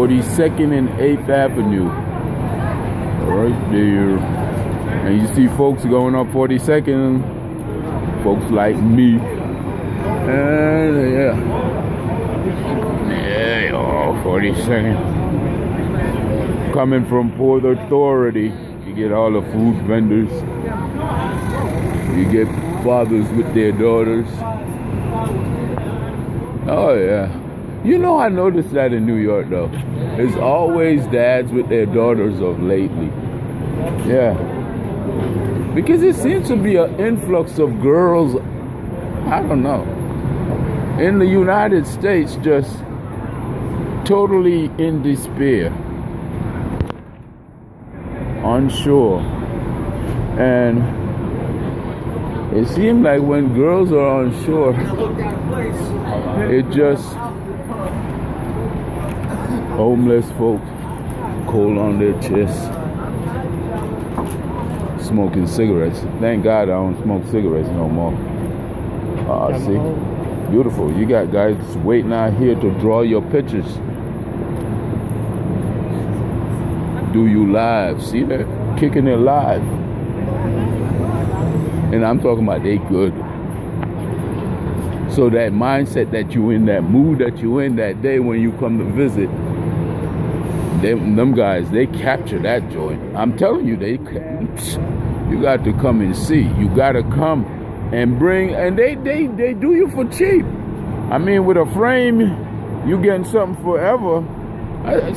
42nd and 8th Avenue. Right there. And you see folks going up 42nd, folks like me. And yeah, 42nd. Coming from Port Authority, you get all the food vendors. You get fathers with their daughters. Oh yeah. You know, I noticed that in New York though. There's always dads with their daughters of lately. Yeah. Because it seems to be an influx of girls, I don't know, in the United States, just totally in despair, unsure. And it seems like when girls are unsure, it just homeless folk, cold on their chest, smoking cigarettes. Thank God I don't smoke cigarettes no more. See? Beautiful. You got guys waiting out here to draw your pictures. Do you live? See that? Kicking it live. And I'm talking about they good. So that mindset that you in, that mood that you in that day when you come to visit, them guys, they capture that joint. I'm telling you, you got to come and see. You got to come and bring, and they do you for cheap. I mean, with a frame, you getting something forever.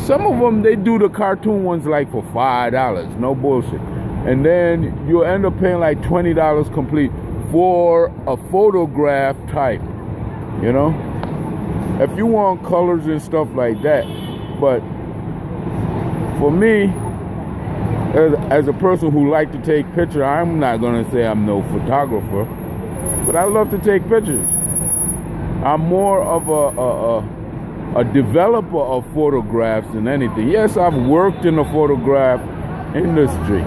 Some of them, they do the cartoon ones like for $5, no bullshit. And then you'll end up paying like $20 complete for a photograph type, you know? If you want colors and stuff like that. But for me, as a person who like to take pictures, I'm not gonna say I'm no photographer, but I love to take pictures. I'm more of a developer of photographs than anything. Yes, I've worked in the photograph industry.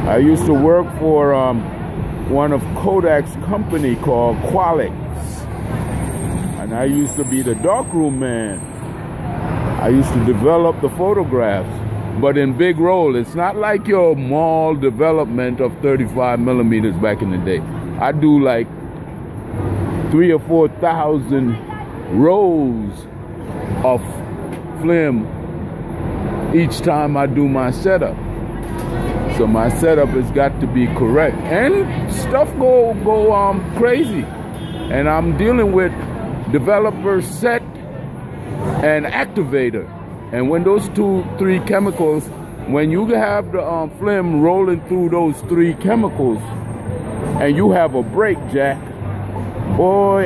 I used to work for one of Kodak's company called Qualix, and I used to be the darkroom man. I used to develop the photographs, but in big roll. It's not like your mall development of 35 millimeters back in the day. I do like 3,000 or 4,000 rolls of film each time I do my setup. So my setup has got to be correct, and stuff go crazy. And I'm dealing with developer, set, and activator. And when those 2-3 chemicals, when you have the film rolling through those 3 chemicals, and you have a break, Jack, boy,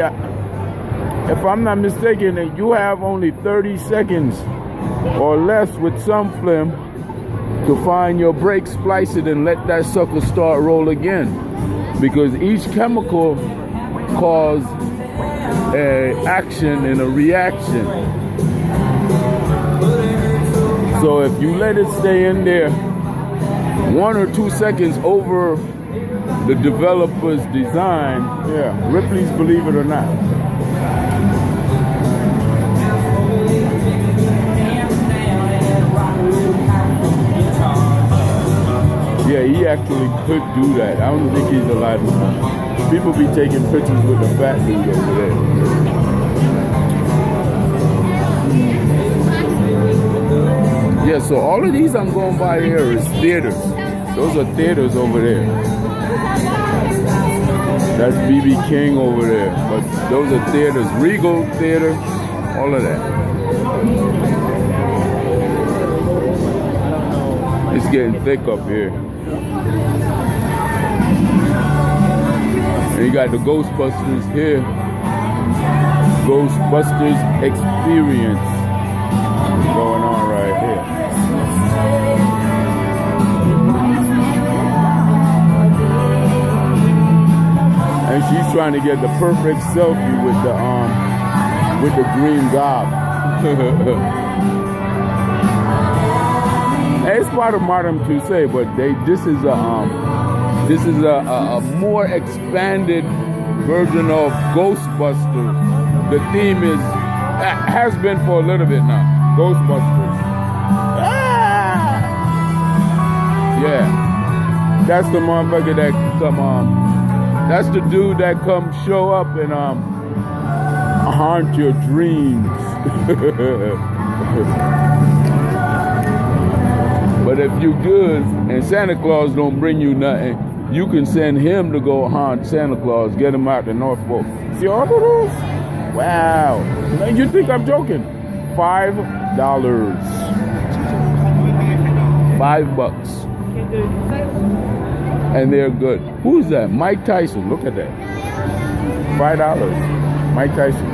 if I'm not mistaken, you have only 30 seconds or less with some film to find your break, splice it, and let that sucker start roll again. Because each chemical causes an action and a reaction. So if you let it stay in there 1 or 2 seconds over the developer's design, Ripley's Believe It or Not. Yeah, he actually could do that. I don't think he's alive anymore. People be taking pictures with the fat dude over there. Yeah, so all of these I'm going by here is theaters. Those are theaters over there. That's B.B. King over there. But those are theaters. Regal Theater, all of that. It's getting thick up here. And you got the Ghostbusters here. Ghostbusters Experience going on right here. And she's trying to get the perfect selfie with the green gob. It's part of Madame Tussauds, but this is a more expanded version of Ghostbusters. The theme has been for a little bit now. Ghostbusters. Ah! Yeah. That's the motherfucker that come that's the dude that come show up and haunt your dreams. But if you good and Santa Claus don't bring you nothing, you can send him to go haunt Santa Claus, get him out the North Pole. See all of this? Wow. You think I'm joking? $5. $5. And they're good. Who's that? Mike Tyson. Look at that. $5. Mike Tyson.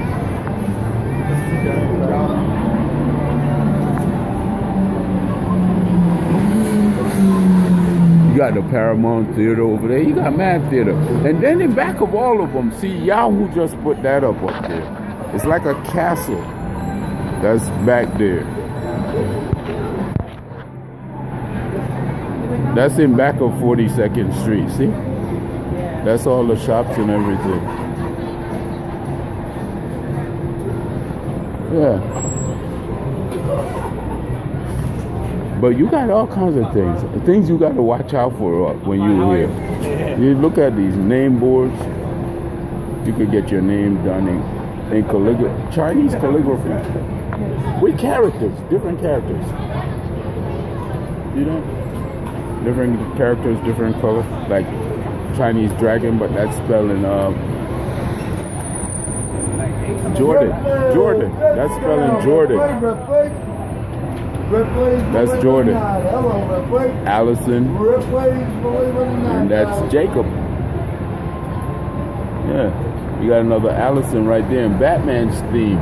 You got the Paramount Theater over there. You got Mad Theater. And then in back of all of them, see, Yahoo just put that up there. It's like a castle that's back there. That's in back of 42nd Street, see? That's all the shops and everything. Yeah. But you got all kinds of things you got to watch out for when you're here. You look at these name boards. You could get your name done in calligraphy, Chinese calligraphy. With characters, different characters. You know? Different characters, different color. Like Chinese dragon, but that's spelling Jordan. Jordan. That's spelling Jordan. That's Jordan. Allison. And that's Jacob. Yeah. You got another Allison right there in Batman's theme.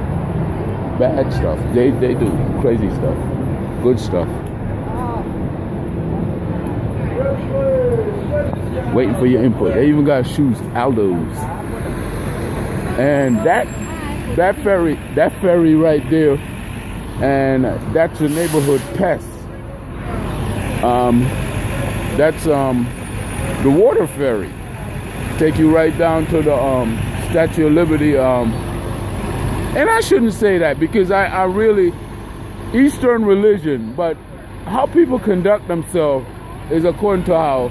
Bad stuff. They do crazy stuff. Good stuff. Waiting for your input. They even got shoes, Aldo's. And that ferry right there, and that's the neighborhood pest. That's the water ferry. Take you right down to the Statue of Liberty. And I shouldn't say that because I really, Eastern religion, but how people conduct themselves is according to how,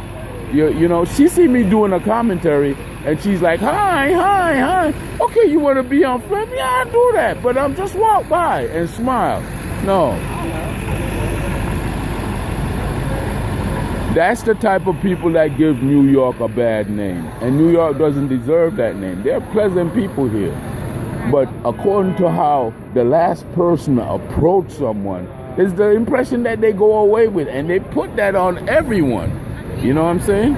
you know, she see me doing a commentary and she's like, hi. Okay, you want to be on film? Yeah, I do that. But I'm just walk by and smile. No. That's the type of people that give New York a bad name. And New York doesn't deserve that name. They're pleasant people here. But according to how the last person approached someone is the impression that they go away with. And they put that on everyone. You know what I'm saying?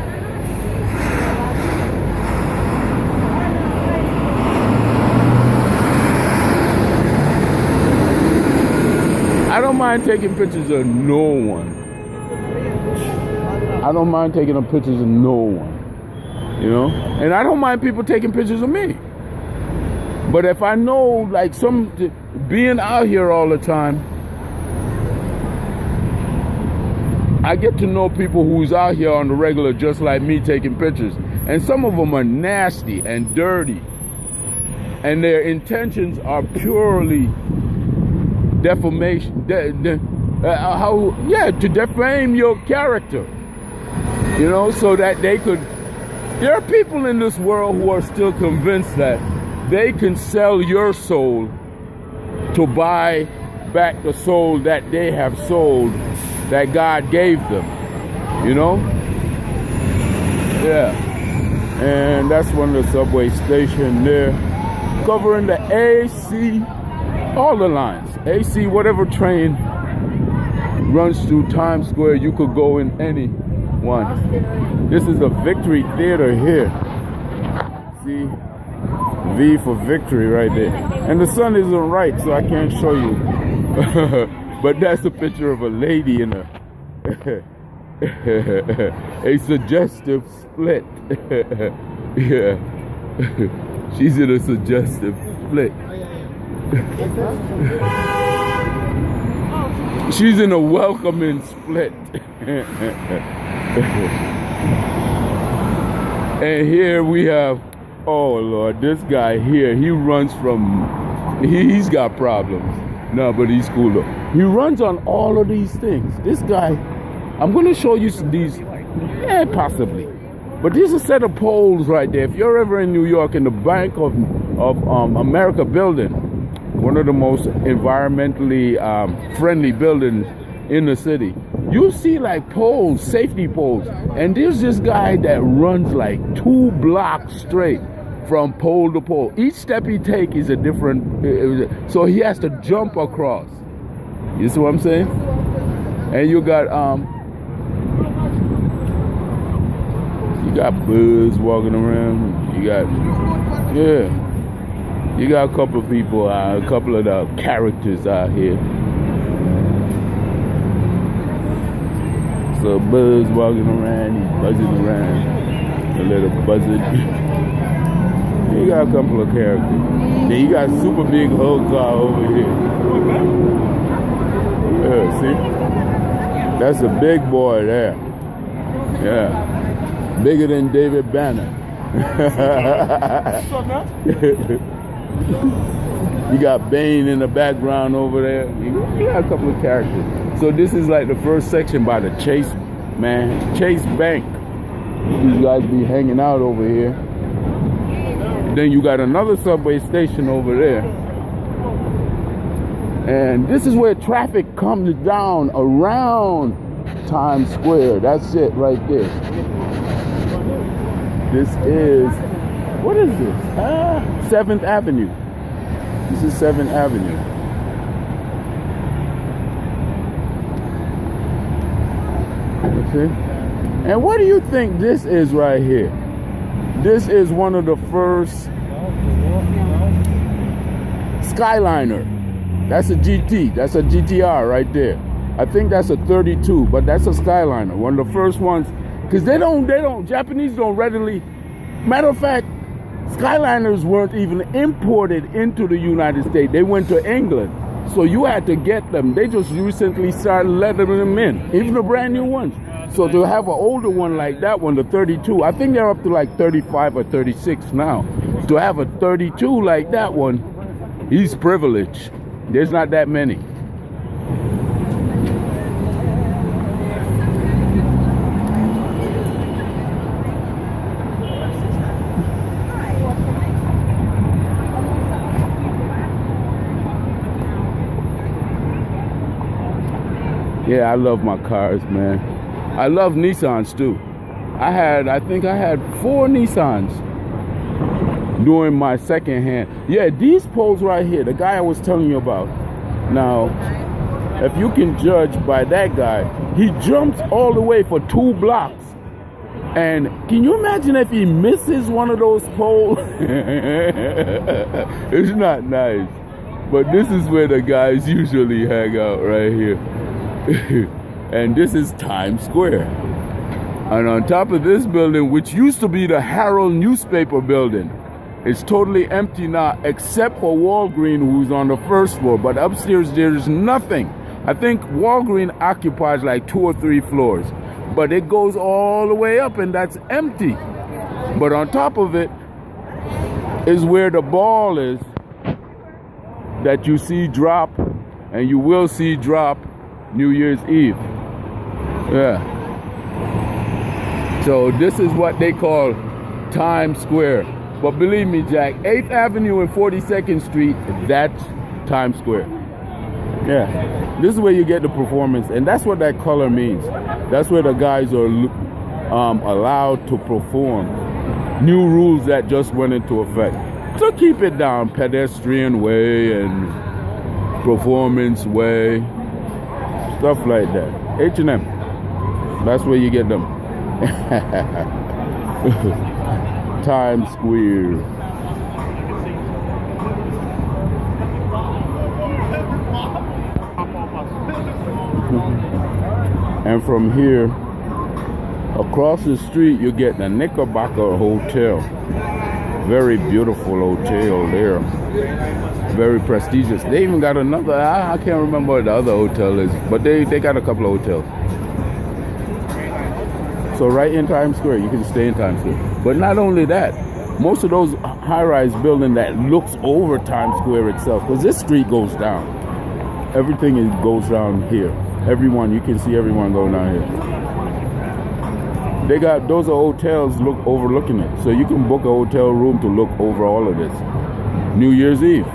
I don't mind taking pictures of no one. I don't mind taking pictures of no one. You know? And I don't mind people taking pictures of me. But if I know, like, being out here all the time, I get to know people who's out here on the regular just like me taking pictures. And some of them are nasty and dirty. And their intentions are purely defamation. To defame your character. You know, so that they could... There are people in this world who are still convinced that they can sell your soul to buy back the soul that they have sold, that God gave them, you know? Yeah. And that's one of the subway stations there, covering the AC, all the lines. AC, whatever train runs through Times Square, you could go in any one. This is the Victory Theater here. See? V for Victory right there. And the sun isn't right, so I can't show you. But that's a picture of a lady in a suggestive split. Yeah. She's in a suggestive split. She's in a welcoming split. And here we have, oh Lord, this guy here, he runs from, he's got problems. No, but he's cool though. He runs on all of these things. This guy, I'm going to show you these, possibly. But there's a set of poles right there. If you're ever in New York in the Bank of America building, one of the most environmentally friendly buildings in the city, you see like poles, safety poles. And there's this guy that runs like 2 blocks straight from pole to pole. Each step he takes is a different, so he has to jump across. You see what I'm saying? And you got birds walking around. You got a couple of people, a couple of the characters out here. So birds walking around, he's buzzing around, a little buzzard. You got a couple of characters. Then you got super big Hulk car over here. Yeah, see? That's a big boy there. Yeah. Bigger than David Banner. You got Bane in the background over there. You got a couple of characters. So this is like the first section by the Chase Bank. These guys be hanging out over here. Then you got another subway station over there. And this is where traffic comes down around Times Square. That's it right there. This is, what is this? 7th Avenue. This is 7th Avenue. Okay. And what do you think this is right here? This is one of the first Skyliner. That's a GT. That's a GTR right there. I think that's a 32, but that's a Skyliner. One of the first ones. Because Japanese don't readily. Matter of fact, Skyliners weren't even imported into the United States. They went to England. So you had to get them. They just recently started letting them in, even the brand new ones. So to have an older one like that one, the 32, I think they're up to like 35 or 36 now. To have a 32 like that one, he's privileged. There's not that many. Yeah, I love my cars, man. I love Nissans too. I think I had 4 Nissans during my second hand. Yeah, these poles right here, the guy I was telling you about. Now, if you can judge by that guy, he jumps all the way for 2 blocks. And can you imagine if he misses one of those poles? It's not nice. But this is where the guys usually hang out right here. And this is Times Square. And on top of this building, which used to be the Herald newspaper building, it's totally empty now except for Walgreens, who's on the first floor. But upstairs there's nothing. I think Walgreens occupies like 2 or 3 floors. But it goes all the way up and that's empty. But on top of it is where the ball is that you see drop, and you will see drop New Year's Eve. Yeah. So this is what they call Times Square. But believe me, Jack, 8th Avenue and 42nd Street, that's Times Square. Yeah. This is where you get the performance. And that's what that color means. That's where the guys are allowed to perform. New rules that just went into effect. So keep it down, pedestrian way and performance way. Stuff like that. H&M. That's where you get them. Times Square. And from here, across the street, you get the Knickerbocker Hotel. Very beautiful hotel there. Very prestigious. They even got another, I can't remember what the other hotel is, but they got a couple of hotels. So right in Times Square, you can stay in Times Square. But not only that, most of those high-rise buildings that looks over Times Square itself, because this street goes down. Everything goes down here. Everyone, you can see everyone going down here. They got, those are hotels overlooking it. So you can book a hotel room to look over all of this. New Year's Eve.